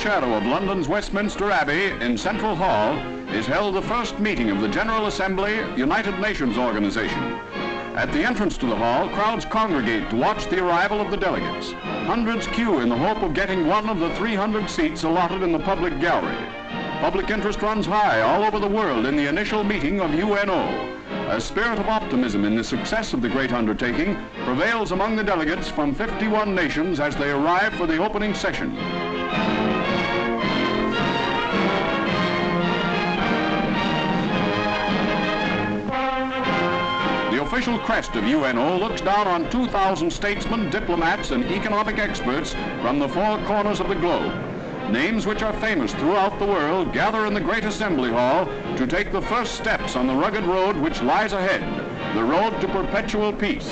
shadow of London's Westminster Abbey in Central Hall is held the first meeting of the General Assembly, United Nations Organization. At the entrance to the hall, crowds congregate to watch the arrival of the delegates. Hundreds queue in the hope of getting one of the 300 seats allotted in the public gallery. Public interest runs high all over the world in the initial meeting of UNO. A spirit of optimism in the success of the great undertaking prevails among the delegates from 51 nations as they arrive for the opening session. The official crest of UNO looks down on 2,000 statesmen, diplomats, and economic experts from the four corners of the globe. Names which are famous throughout the world gather in the great assembly hall to take the first steps on the rugged road which lies ahead, the road to perpetual peace.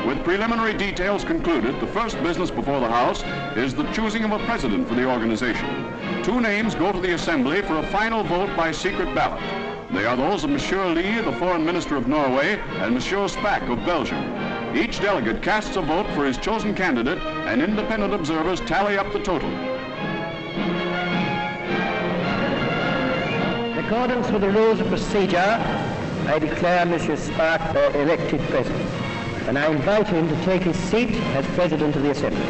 With preliminary details concluded, the first business before the House is the choosing of a president for the organization. 2 names go to the Assembly for a final vote by secret ballot. They are those of Monsieur Lee, the Foreign Minister of Norway, and Monsieur Spack of Belgium. Each delegate casts a vote for his chosen candidate, and independent observers tally up the total. In accordance with the rules of procedure, I declare Monsieur Spack elected President, and I invite him to take his seat as President of the Assembly.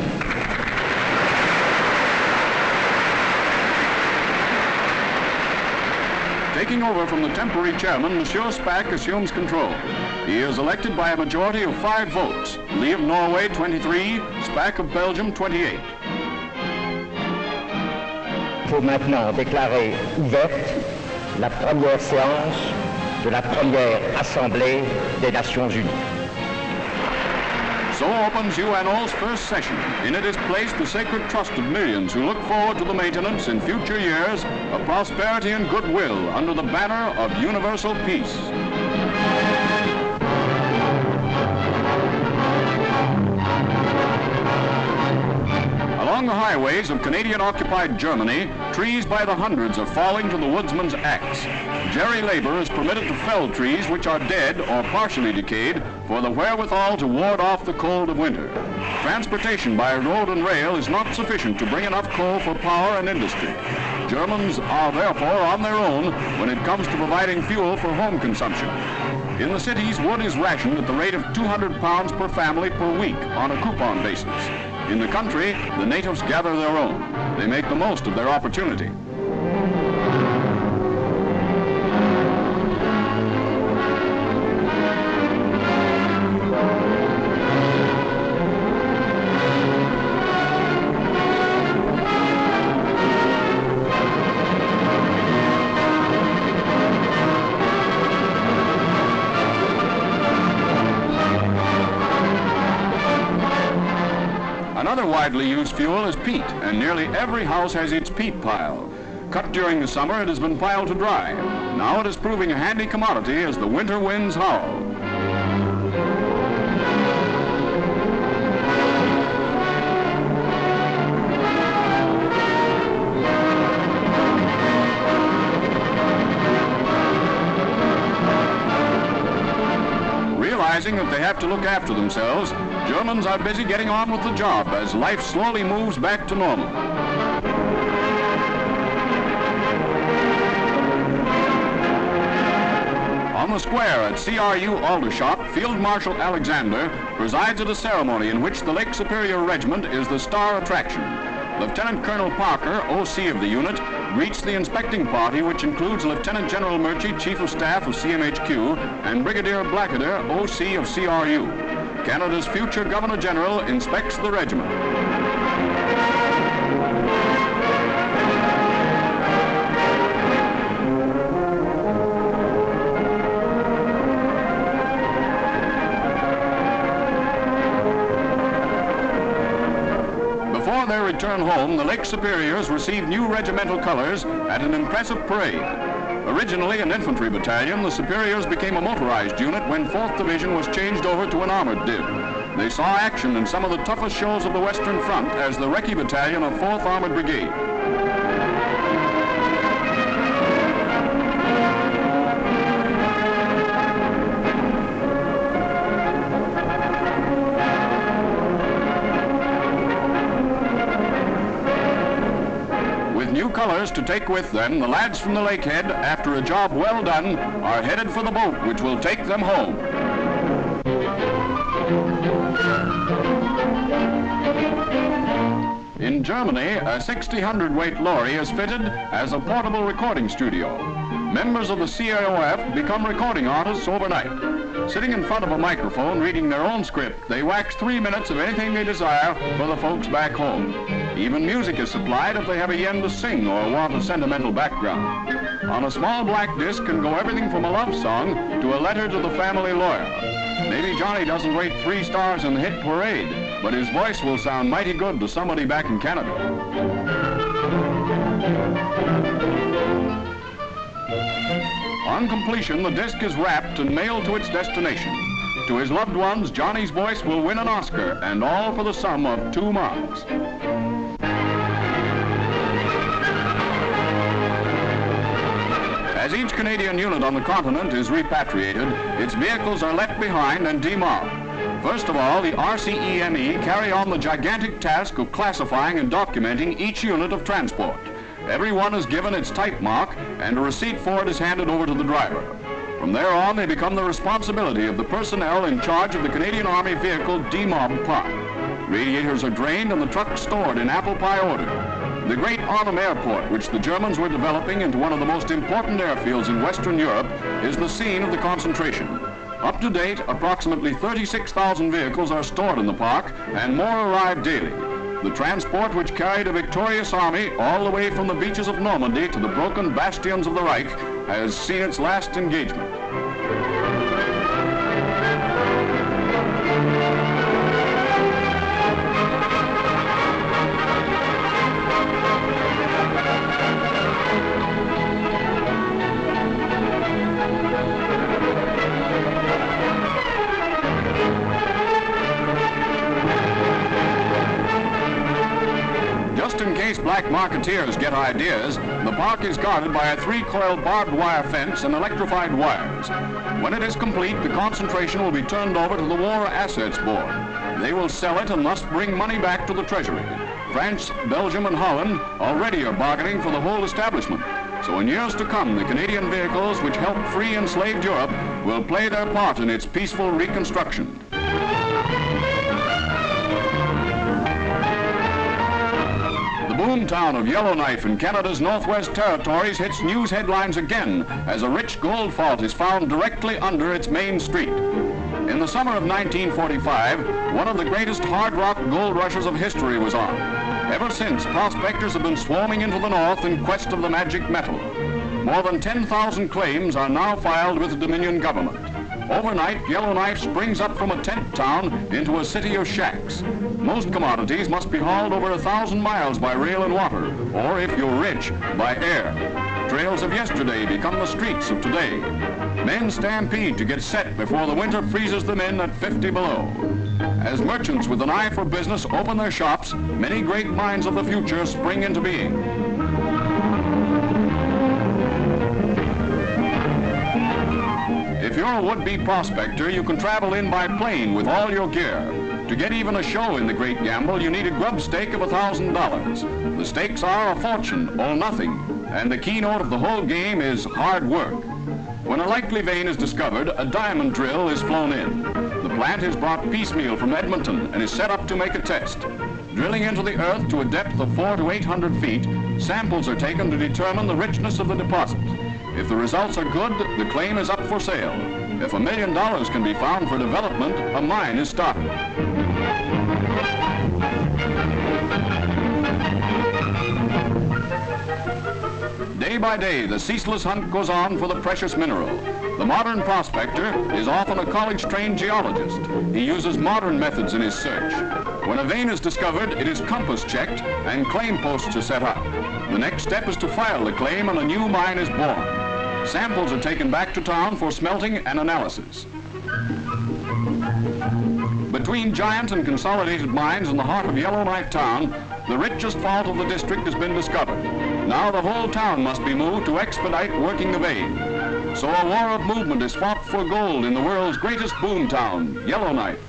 Taking over from the temporary chairman, Monsieur Spack assumes control. He is elected by a majority of 5 votes. Lee of Norway, 23, Spack of Belgium, 28. Il faut maintenant déclarer ouverte la première séance de la première Assemblée des Nations Unies. So opens UNO's first session. In it is placed the sacred trust of millions who look forward to the maintenance in future years of prosperity and goodwill under the banner of universal peace. Along the highways of Canadian-occupied Germany, trees by the hundreds are falling to the woodsman's axe. Jerry labor is permitted to fell trees which are dead or partially decayed for the wherewithal to ward off the cold of winter. Transportation by road and rail is not sufficient to bring enough coal for power and industry. Germans are therefore on their own when it comes to providing fuel for home consumption. In the cities, wood is rationed at the rate of 200 pounds per family per week on a coupon basis. In the country, the natives gather their own. They make the most of their opportunity. Another widely used fuel is peat, and nearly every house has its peat pile. Cut during the summer, it has been piled to dry. Now it is proving a handy commodity as the winter winds howl. Realizing that they have to look after themselves, Germans are busy getting on with the job as life slowly moves back to normal. On the square at CRU Aldershot, Field Marshal Alexander presides at a ceremony in which the Lake Superior Regiment is the star attraction. Lieutenant Colonel Parker, OC of the unit, greets the inspecting party, which includes Lieutenant General Murchie, Chief of Staff of CMHQ, and Brigadier Blackadder, OC of CRU. Canada's future Governor General inspects the regiment. Before their return home, the Lake Superiors received new regimental colors at an impressive parade. Originally an infantry battalion, the Superiors became a motorized unit when 4th Division was changed over to an armored div. They saw action in some of the toughest shows of the Western Front as the Recce Battalion of 4th Armored Brigade. colors to take with them, the lads from the Lakehead, after a job well done, are headed for the boat which will take them home. In Germany, a 60 hundredweight lorry is fitted as a portable recording studio. Members of the CAOF become recording artists overnight. Sitting in front of a microphone, reading their own script, they wax 3 minutes of anything they desire for the folks back home. Even music is supplied if they have a yen to sing or want a sentimental background. On a small black disc can go everything from a love song to a letter to the family lawyer. Maybe Johnny doesn't rate 3 stars in the hit parade, but his voice will sound mighty good to somebody back in Canada. On completion, the disc is wrapped and mailed to its destination. To his loved ones, Johnny's voice will win an Oscar, and all for the sum of 2 marks. As each Canadian unit on the continent is repatriated, its vehicles are left behind and demobbed. First of all, the RCEME carry on the gigantic task of classifying and documenting each unit of transport. Every one is given its type mark, and a receipt for it is handed over to the driver. From there on, they become the responsibility of the personnel in charge of the Canadian Army vehicle demobbed park. Radiators are drained and the trucks stored in apple pie order. The great Arnhem Airport, which the Germans were developing into one of the most important airfields in Western Europe, is the scene of the concentration. Up to date, approximately 36,000 vehicles are stored in the park, and more arrive daily. The transport which carried a victorious army all the way from the beaches of Normandy to the broken bastions of the Reich has seen its last engagement. Just in case black marketeers get ideas, the park is guarded by a 3-coil barbed wire fence and electrified wires. When it is complete, the concentration will be turned over to the War Assets Board. They will sell it and thus bring money back to the Treasury. France, Belgium, and Holland already are bargaining for the whole establishment. So in years to come, the Canadian vehicles which helped free enslaved Europe will play their part in its peaceful reconstruction. The boom town of Yellowknife in Canada's Northwest Territories hits news headlines again as a rich gold fault is found directly under its main street. In the summer of 1945, one of the greatest hard rock gold rushes of history was on. Ever since, prospectors have been swarming into the north in quest of the magic metal. More than 10,000 claims are now filed with the Dominion government. Overnight, Yellowknife springs up from a tent town into a city of shacks. Most commodities must be hauled over 1,000 miles by rail and water, or if you're rich, by air. Trails of yesterday become the streets of today. Men stampede to get set before the winter freezes them in at 50 below. As merchants with an eye for business open their shops, many great mines of the future spring into being. If you're a would-be prospector, you can travel in by plane with all your gear. To get even a show in the great gamble, you need a grub stake of $1,000. The stakes are a fortune or nothing, and the keynote of the whole game is hard work. When a likely vein is discovered, a diamond drill is flown in. The plant is brought piecemeal from Edmonton and is set up to make a test. Drilling into the earth to a depth of 400 to 800 feet, samples are taken to determine the richness of the deposit. If the results are good, the claim is up for sale. If $1 million can be found for development, a mine is started. Day by day, the ceaseless hunt goes on for the precious mineral. The modern prospector is often a college-trained geologist. He uses modern methods in his search. When a vein is discovered, it is compass checked and claim posts are set up. The next step is to file the claim and a new mine is born. Samples are taken back to town for smelting and analysis. Between giant and consolidated mines in the heart of Yellowknife town, the richest fault of the district has been discovered. Now the whole town must be moved to expedite working the vein. So a war of movement is fought for gold in the world's greatest boom town, Yellowknife.